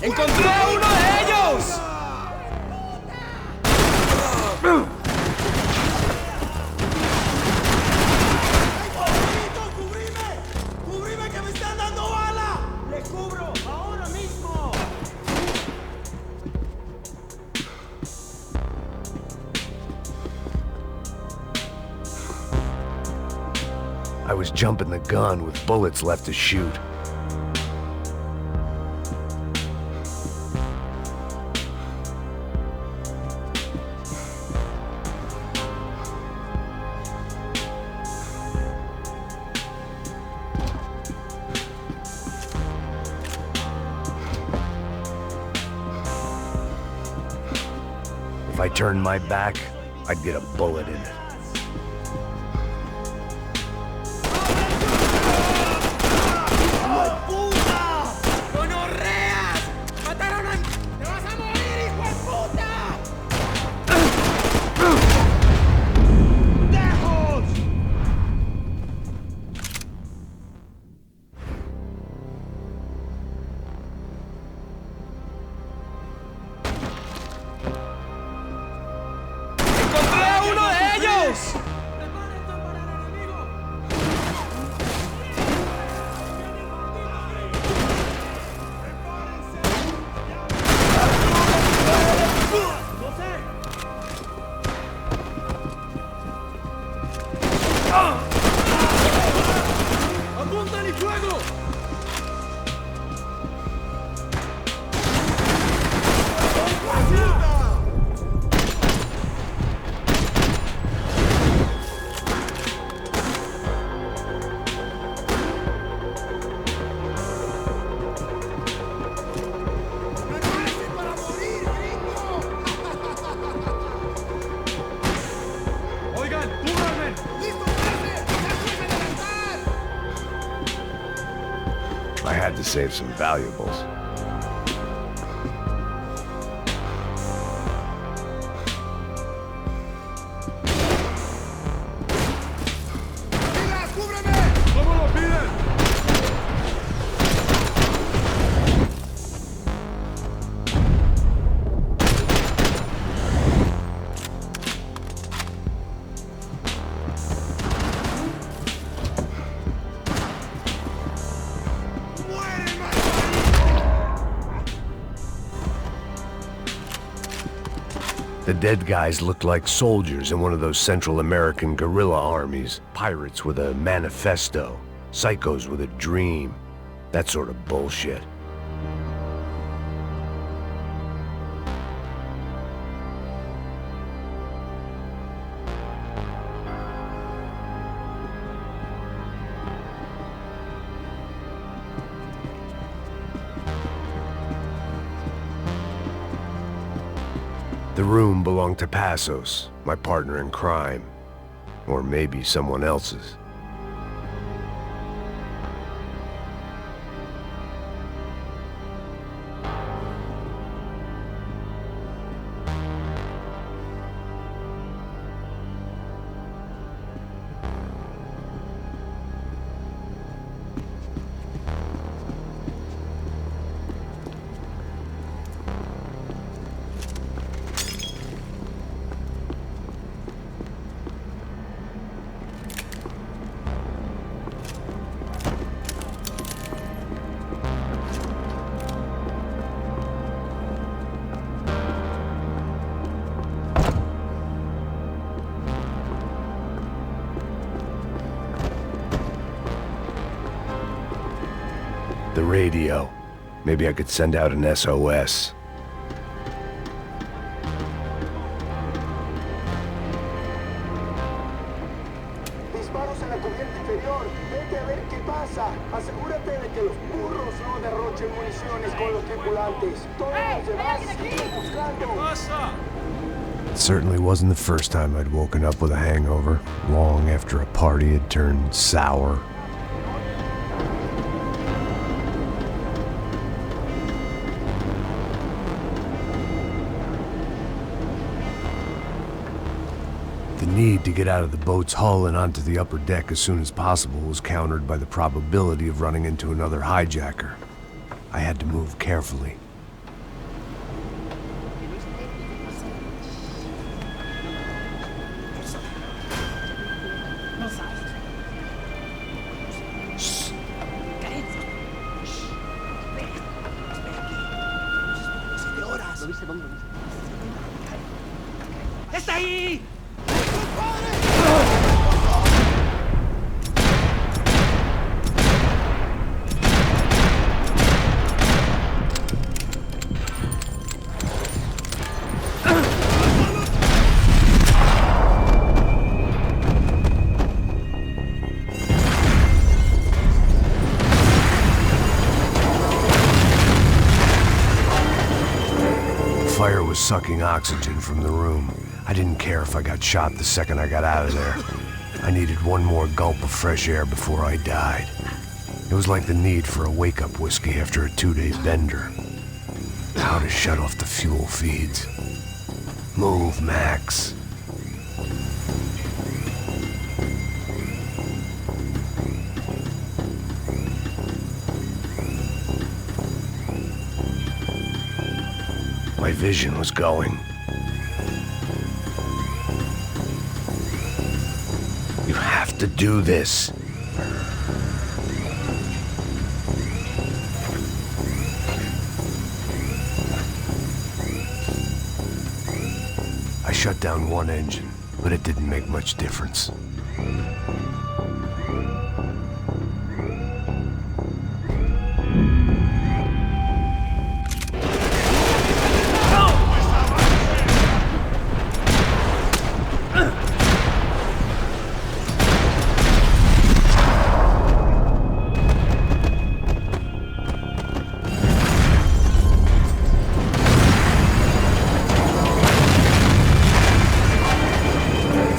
¡Encontré a uno de ellos! ¡Cubrime que me están dando bala! ¡Le cubro ahora mismo! I was jumping the gun with bullets left to shoot. If I turned my back, I'd get a bullet in it. I had to save some valuables. The dead guys looked like soldiers in one of those Central American guerrilla armies. Pirates with a manifesto. Psychos with a dream. That sort of bullshit. The room belonged to Passos, my partner in crime. Or maybe someone else's. The radio. Maybe I could send out an SOS. Disparos en la cubierta inferior. Vete a ver qué pasa. Asegúrate de que los burros no derrochen municiones con los tripulantes. Todos los demás siguen buscando. It certainly wasn't the first time I'd woken up with a hangover, long after a party had turned sour. The need to get out of the boat's hull and onto the upper deck as soon as possible was countered by the probability of running into another hijacker. I had to move carefully, ¡Está ahí! Fire was sucking oxygen from the room. I didn't care if I got shot the second I got out of there. I needed one more gulp of fresh air before I died. It was like the need for a wake-up whiskey after a 2-day bender. How to shut off the fuel feeds. Move, Max. My vision was going. You have to do this. I shut down one engine, but it didn't make much difference.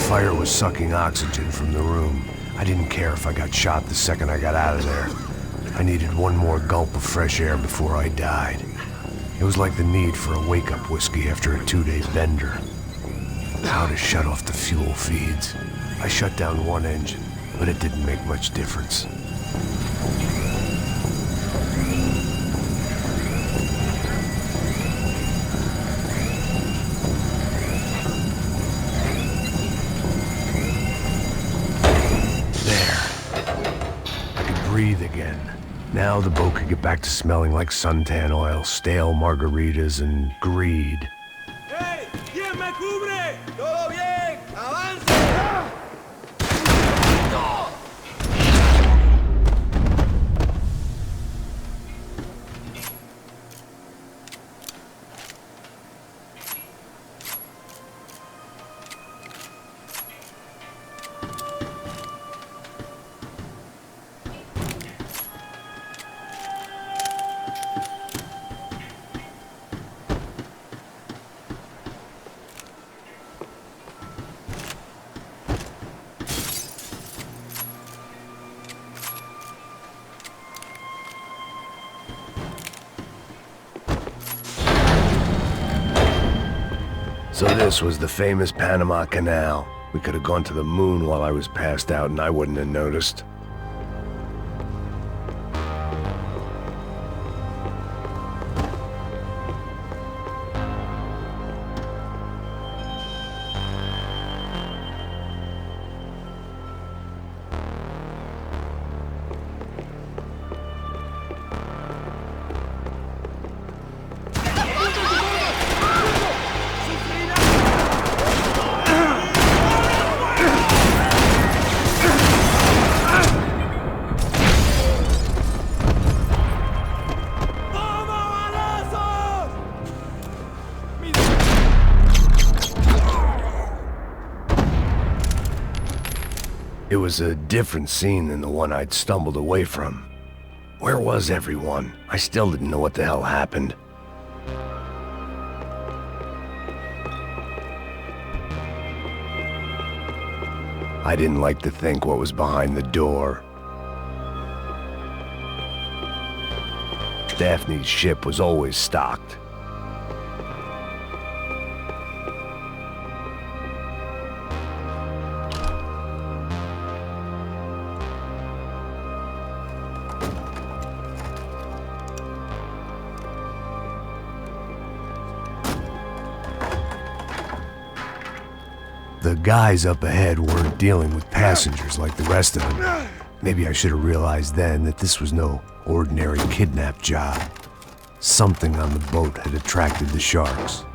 Fire was sucking oxygen from the room. I didn't care if I got shot the second I got out of there. I needed one more gulp of fresh air before I died. It was like the need for a wake-up whiskey after a 2-day bender. How to shut off the fuel feeds. I shut down one engine, but it didn't make much difference. Breathe again. Now the boat could get back to smelling like suntan oil, stale margaritas, and greed. ¡Hey! ¿Quién me cubre? ¡Todo bien! ¡Avance! So this was the famous Panama Canal. We could have gone to the moon while I was passed out and I wouldn't have noticed. It was a different scene than the one I'd stumbled away from. Where was everyone? I still didn't know what the hell happened. I didn't like to think what was behind the door. Daphne's ship was always stocked. The guys up ahead weren't dealing with passengers like the rest of them. Maybe I should have realized then that this was no ordinary kidnap job. Something on the boat had attracted the sharks.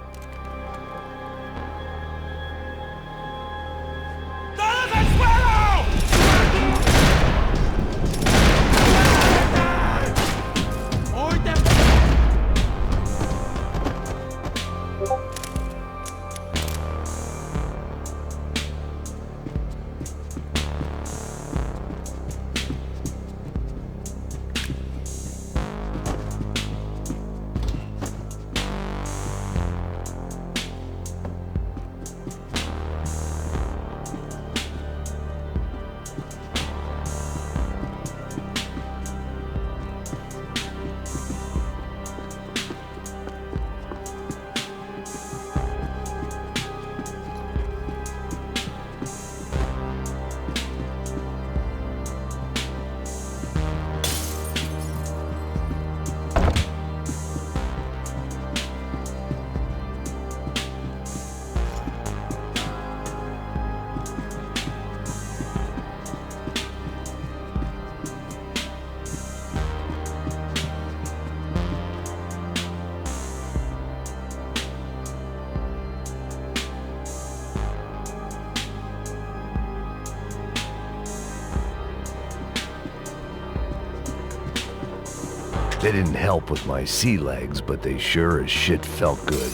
They didn't help with my sea legs, but they sure as shit felt good.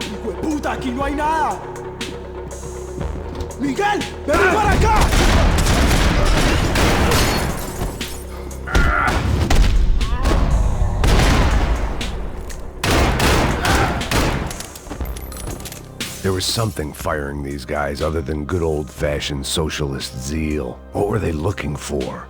¡Hijo de puta! ¡Aquí no hay nada! ¡Miguel! ¡Ven para acá! There was something firing these guys other than good old-fashioned socialist zeal. What were they looking for?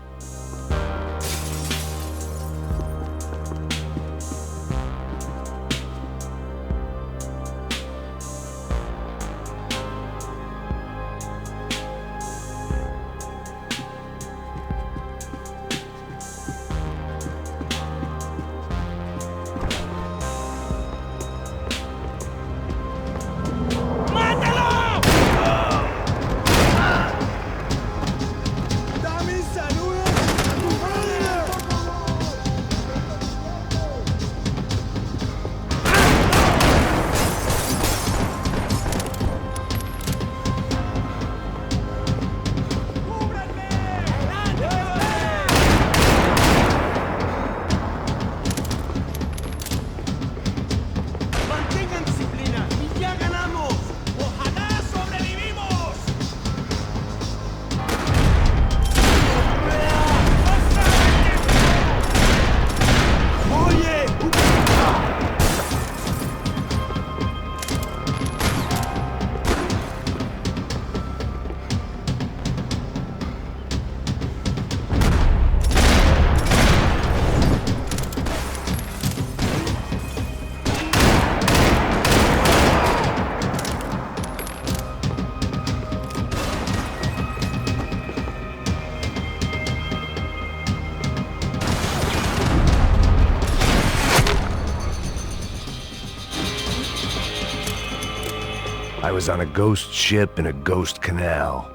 I was on a ghost ship in a ghost canal.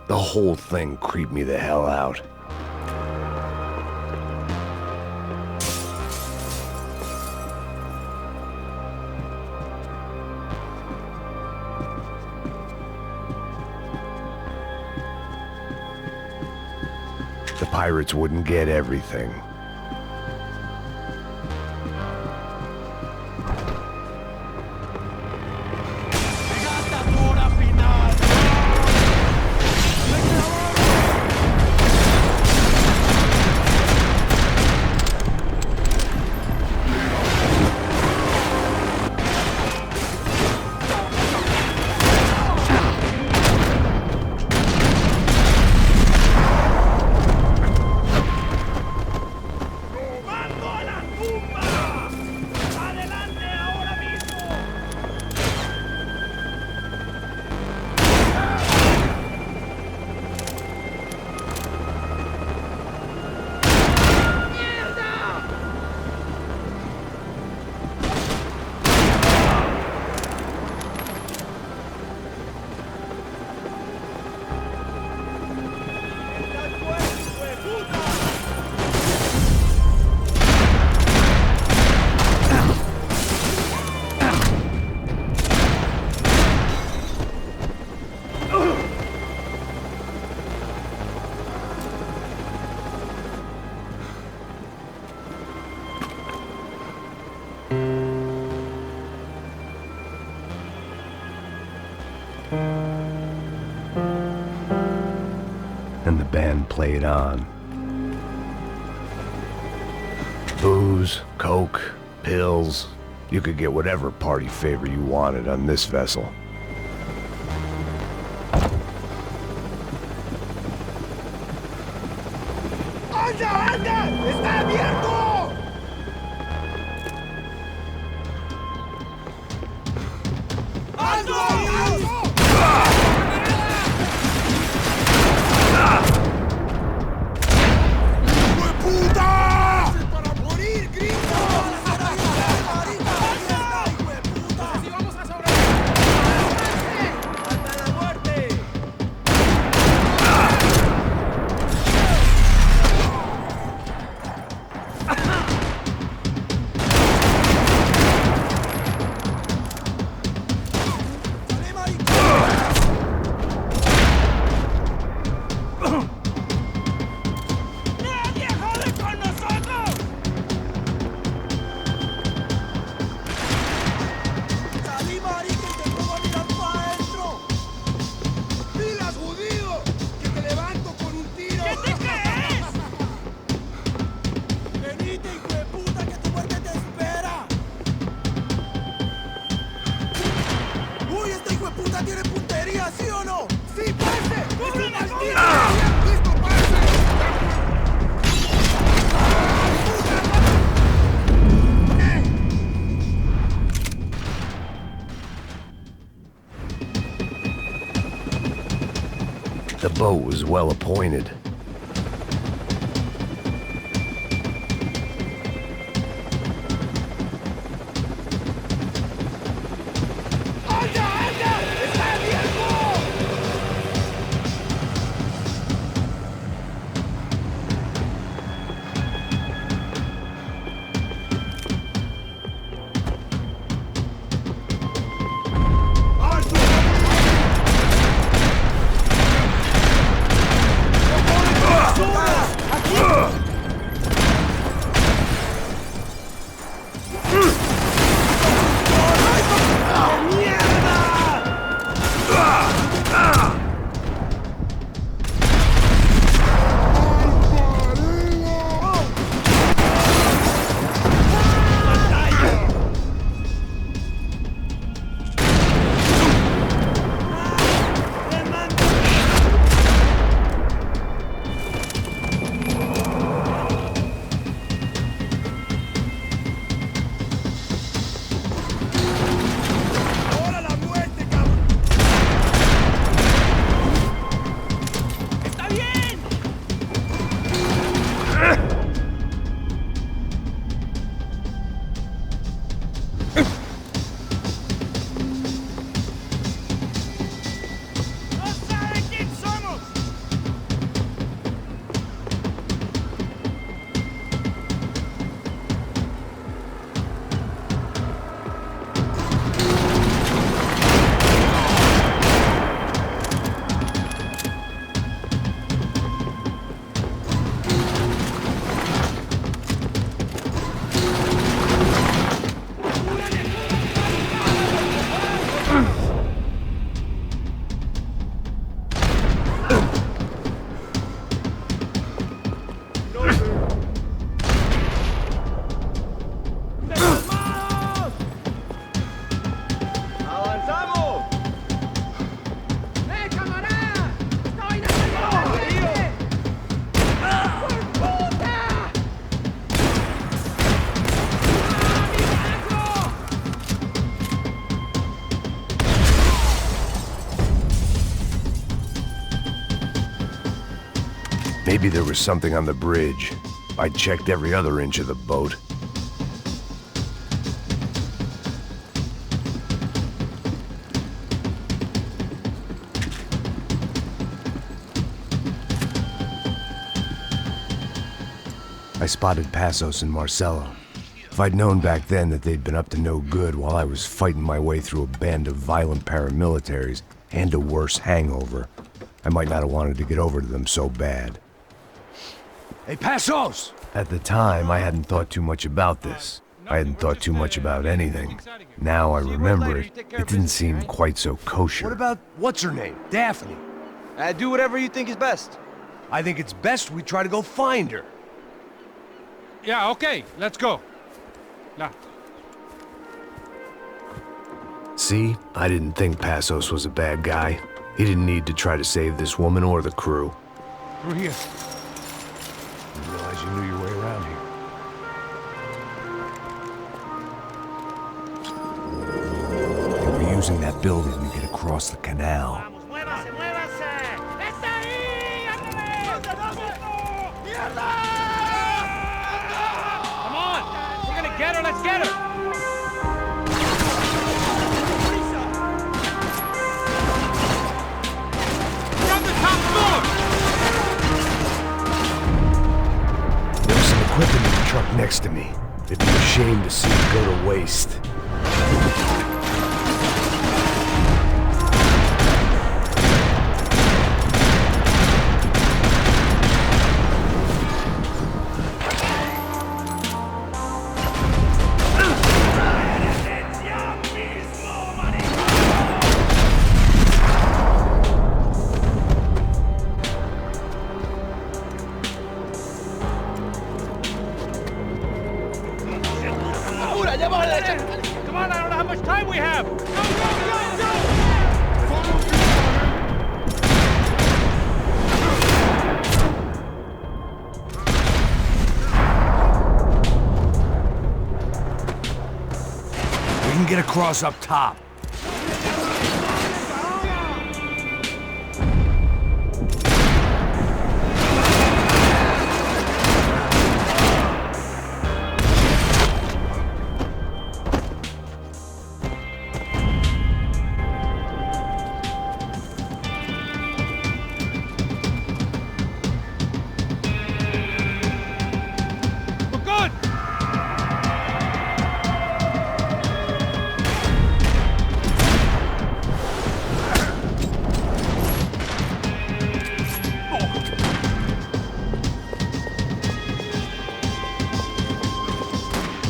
The whole thing creeped me the hell out. The pirates wouldn't get everything. band played on. Booze, coke, pills. You could get whatever party favor you wanted on this vessel. ¡Anda, anda! ¡Está abierto! ¡Alto! ¡Alto! ¡Hueputa! ¡Para morir, gringo! ¡Si vamos a sobrevivir! ¡Hasta la muerte! ¿Tiene puntería, sí o no? ¡Sí, pase! ¡Cúbreme! ¡Listo, pase! The boat was well appointed. Maybe there was something on the bridge. I checked every other inch of the boat. I spotted Passos and Marcelo. If I'd known back then that they'd been up to no good while I was fighting my way through a band of violent paramilitaries and a worse hangover, I might not have wanted to get over to them so bad. Hey, Passos! At the time, I hadn't thought too much about this. I hadn't thought too much about anything. Now I remember it, it didn't seem quite so kosher. What about, what's her name? Daphne? Do whatever you think is best. I think it's best we try to go find her. Yeah, okay, let's go. Now. See? I didn't think Passos was a bad guy. He didn't need to try to save this woman or the crew. Through here. Didn't realize you knew your way around here. They were using that building to get across the canal. Vamos, muévase, muévase. ¡Está ahí! ¡Mierda! Come on, we're gonna get her. Let's get her. Equipment in the truck next to me. It'd be a shame to see it go to waste. Come on, I don't know how much time we have. Go, go, go, We can get across up top.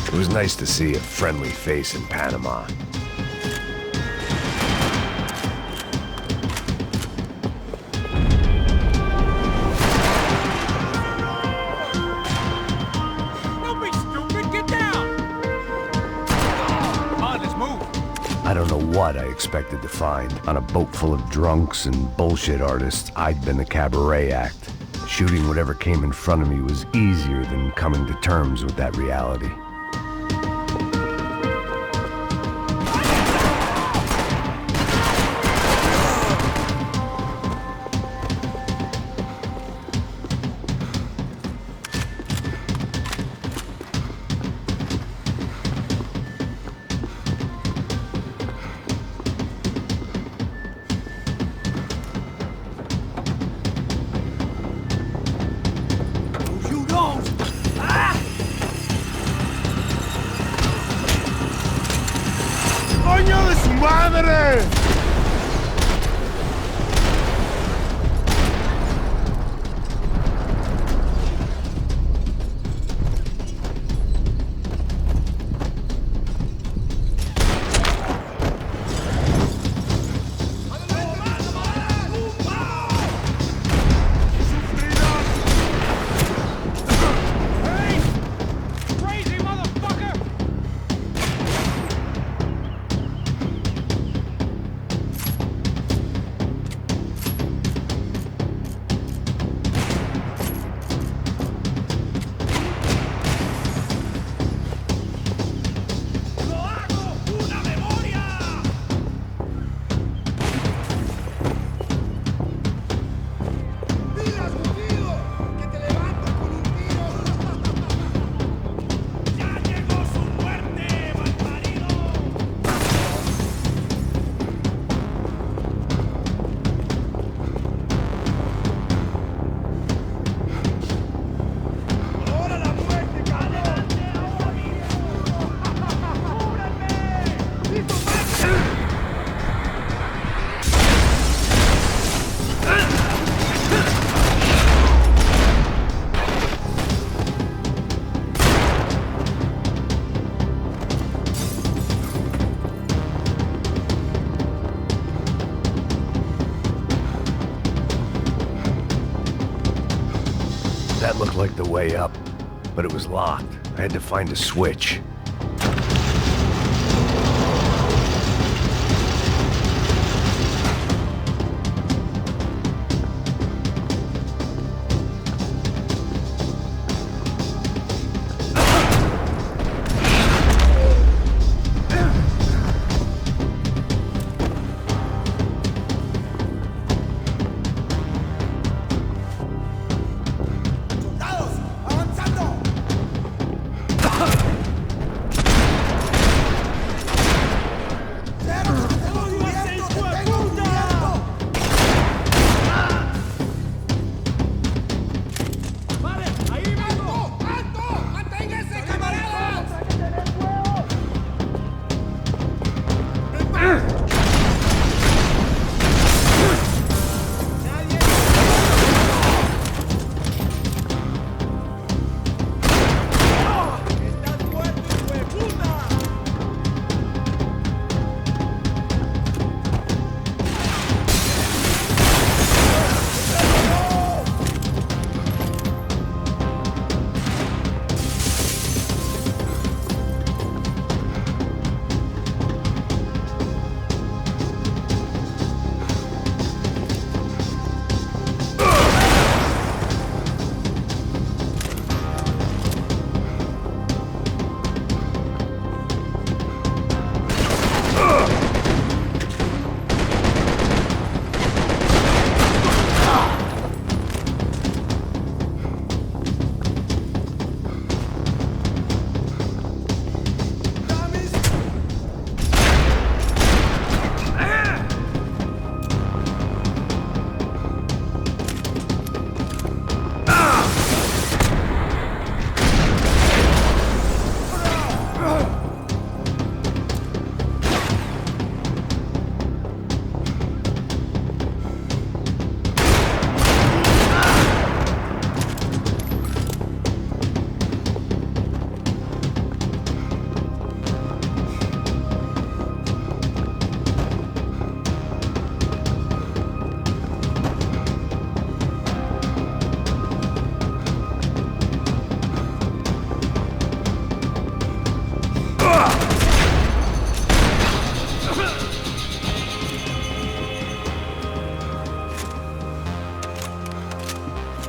It was nice to see a friendly face in Panama. Don't be stupid, get down! Come on, let's move. I don't know what I expected to find. On a boat full of drunks and bullshit artists, I'd been a cabaret act. Shooting whatever came in front of me was easier than coming to terms with that reality. ¡Coño de su madre! Looked like the way up, but it was locked. I had to find a switch.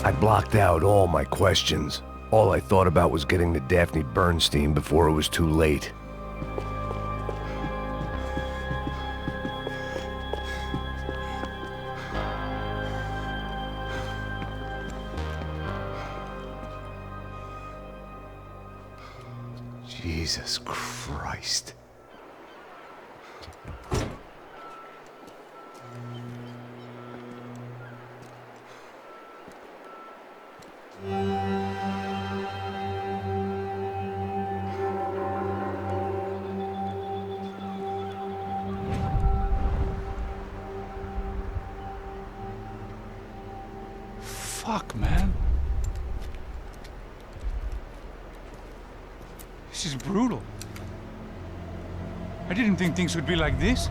I blocked out all my questions. All I thought about was getting to Daphne Bernstein before it was too late. Jesus Christ. Fuck, man. This is brutal. I didn't think things would be like this.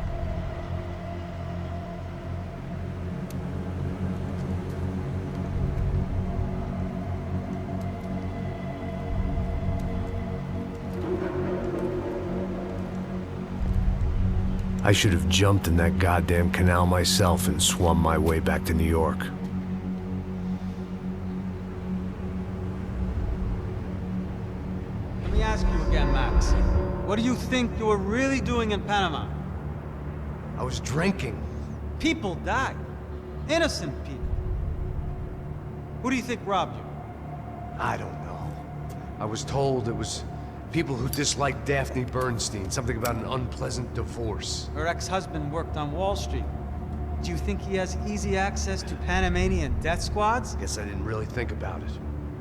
I should have jumped in that goddamn canal myself and swum my way back to New York. Let me ask you again, Max. What do you think you were really doing in Panama? I was drinking. People died. Innocent people. Who do you think robbed you? I don't know. I was told it was people who disliked Daphne Bernstein, something about an unpleasant divorce. Her ex-husband worked on Wall Street. Do you think he has easy access to Panamanian death squads? Guess I didn't really think about it.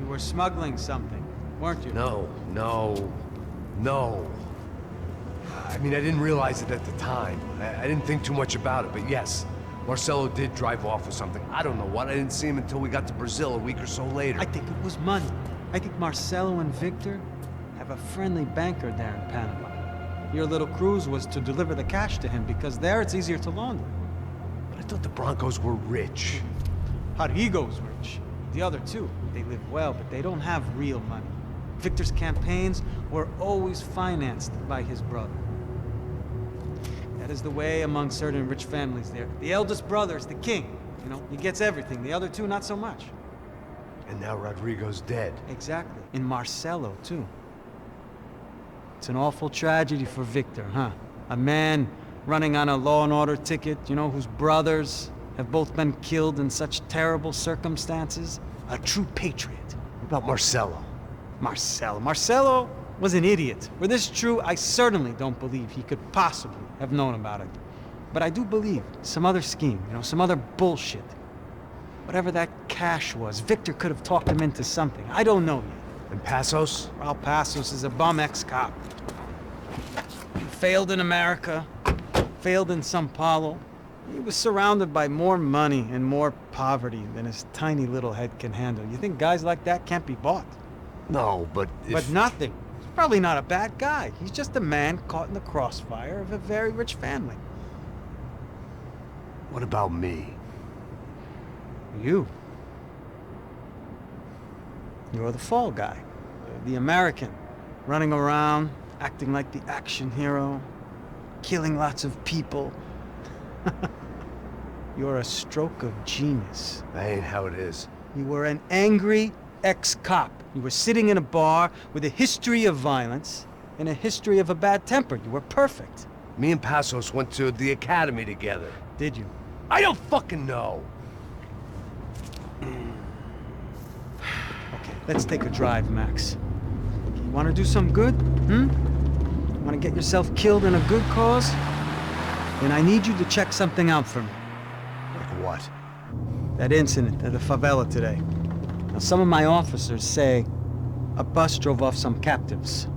You were smuggling something, weren't you? No. I mean, I didn't realize it at the time. I didn't think too much about it, but yes, Marcelo did drive off with something. I don't know what. I didn't see him until we got to Brazil a week or so later. I think it was money. I think Marcelo and Victor have a friendly banker there in Panama. Your little cruise was to deliver the cash to him because there it's easier to launder. But I thought the Broncos were rich. Arrigo's rich. The other two, they live well, but they don't have real money. Victor's campaigns were always financed by his brother. That is the way among certain rich families there. The eldest brother is the king. You know, he gets everything. The other two, not so much. And now Rodrigo's dead. Exactly. And Marcelo, too. It's an awful tragedy for Victor, huh? A man running on a law and order ticket, you know, whose brothers have both been killed in such terrible circumstances. A true patriot. What about Marcelo? Marcelo was an idiot. Were this true, I certainly don't believe he could possibly have known about it. But I do believe some other scheme, you know, some other bullshit. Whatever that cash was, Victor could have talked him into something. I don't know yet. And Passos? Well, Passos is a bum ex-cop. He failed in America, failed in São Paulo. He was surrounded by more money and more poverty than his tiny little head can handle. You think guys like that can't be bought? No, but But nothing. He's probably not a bad guy. He's just a man caught in the crossfire of a very rich family. What about me? You. You're the fall guy. The American. Running around, acting like the action hero. Killing lots of people. You're a stroke of genius. That ain't how it is. You were an angry ex-cop. You were sitting in a bar with a history of violence and a history of a bad temper. You were perfect. Me and Passos went to the academy together. Did you? I don't fucking know. Okay, let's take a drive, Max. You want to do some good? You want to get yourself killed in a good cause? Then I need you to check something out for me. Like what? That incident at the favela today. Now, some of my officers say a bus drove off some captives.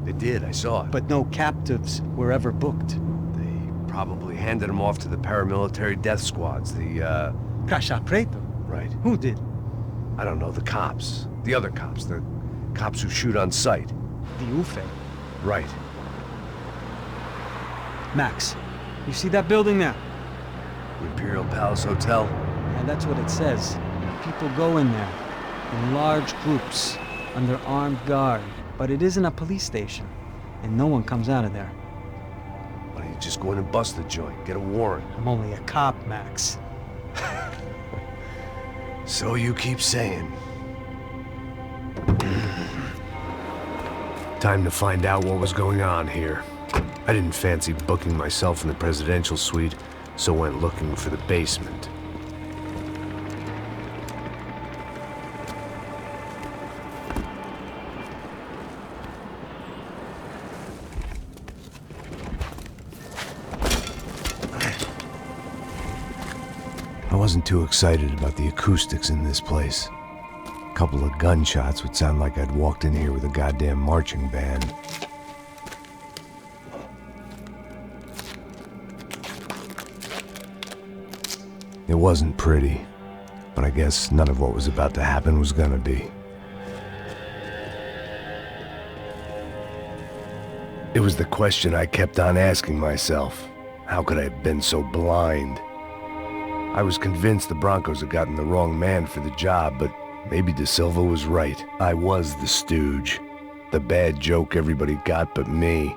They did, I saw it. But no captives were ever booked. They probably handed them off to the paramilitary death squads, the, Caixa Preto? Right. Who did? I don't know, the cops. The other cops, the cops who shoot on sight. The UFE. Right. Max, you see that building there? The Imperial Palace Hotel? And that's what it says. People go in there, in large groups, under armed guard. But it isn't a police station, and no one comes out of there. Why don't you just go in and bust the joint, get a warrant? I'm only a cop, Max. So you keep saying. Time to find out what was going on here. I didn't fancy booking myself in the presidential suite, so went looking for the basement. I wasn't too excited about the acoustics in this place. A couple of gunshots would sound like I'd walked in here with a goddamn marching band. It wasn't pretty, but I guess none of what was about to happen was gonna be. It was the question I kept on asking myself. How could I have been so blind? I was convinced the Broncos had gotten the wrong man for the job, but maybe De Silva was right. I was the stooge. The bad joke everybody got but me.